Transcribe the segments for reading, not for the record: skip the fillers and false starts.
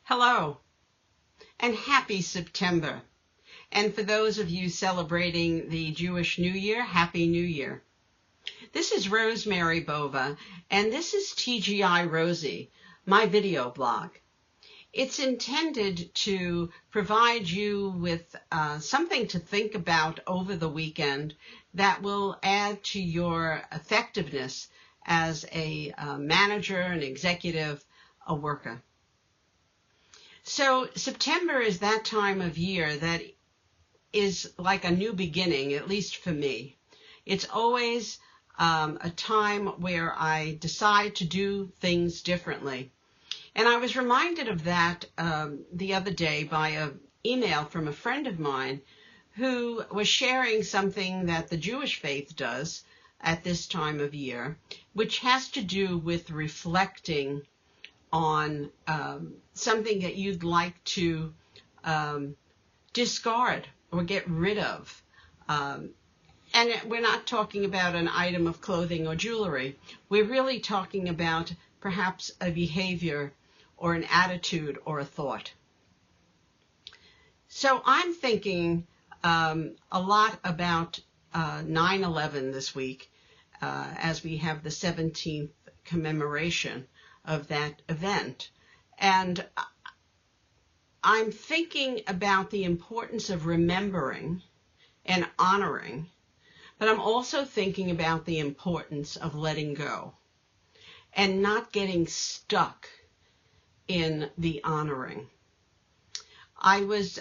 Hello, and happy September. And for those of you celebrating the Jewish New Year, Happy New Year. This is Rosemary Bova, and this is TGI Rosey, my video blog. It's intended to provide you with something to think about over the weekend that will add to your effectiveness as a manager, an executive, a worker. So September is that time of year that is like a new beginning, at least for me. It's always a time where I decide to do things differently. And I was reminded of that the other day by an email from a friend of mine who was sharing something that the Jewish faith does at this time of year, which has to do with reflecting on something that you'd like to discard or get rid of. And we're not talking about an item of clothing or jewelry. We're really talking about perhaps a behavior or an attitude or a thought. So I'm thinking a lot about 9/11 this week as we have the 17th commemoration of that event. And I'm thinking about the importance of remembering and honoring, but I'm also thinking about the importance of letting go and not getting stuck in the honoring. I was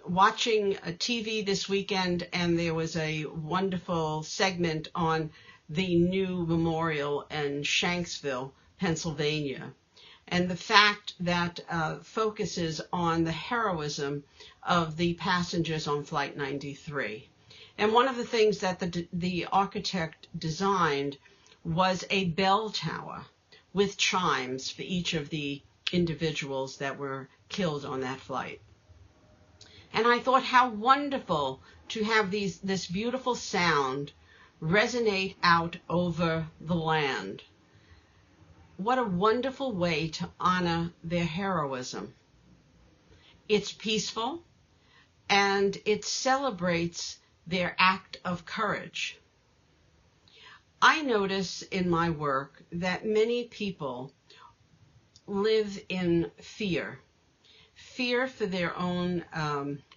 watching a TV this weekend, and there was a wonderful segment on the new memorial in Shanksville, Pennsylvania, and the fact that focuses on the heroism of the passengers on Flight 93. And one of the things that the architect designed was a bell tower with chimes for each of the individuals that were killed on that flight. And I thought how wonderful to have this beautiful sound resonate out over the land. What a wonderful way to honor their heroism. It's peaceful, and it celebrates their act of courage. I notice in my work that many people live in fear for their own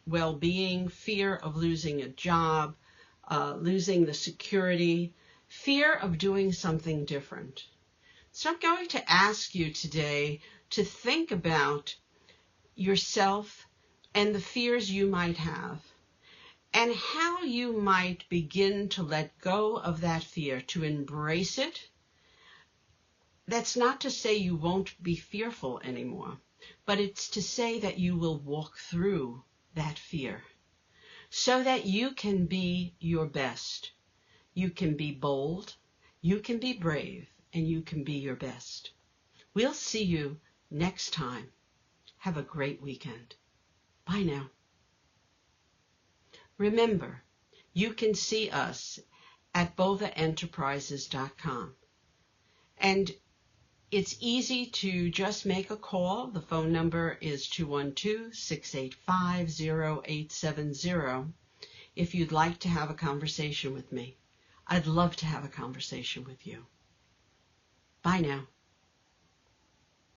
well-being, fear of losing a job, losing the security, fear of doing something different. So I'm going to ask you today to think about yourself and the fears you might have, and how you might begin to let go of that fear, to embrace it. That's not to say you won't be fearful anymore, but it's to say that you will walk through that fear so that you can be your best. You can be bold, you can be brave, and you can be your best. We'll see you next time. Have a great weekend. Bye now. Remember, you can see us at bovaenterprises.com. And it's easy to just make a call. The phone number is 212-685-0870 if you'd like to have a conversation with me. I'd love to have a conversation with you. Bye now.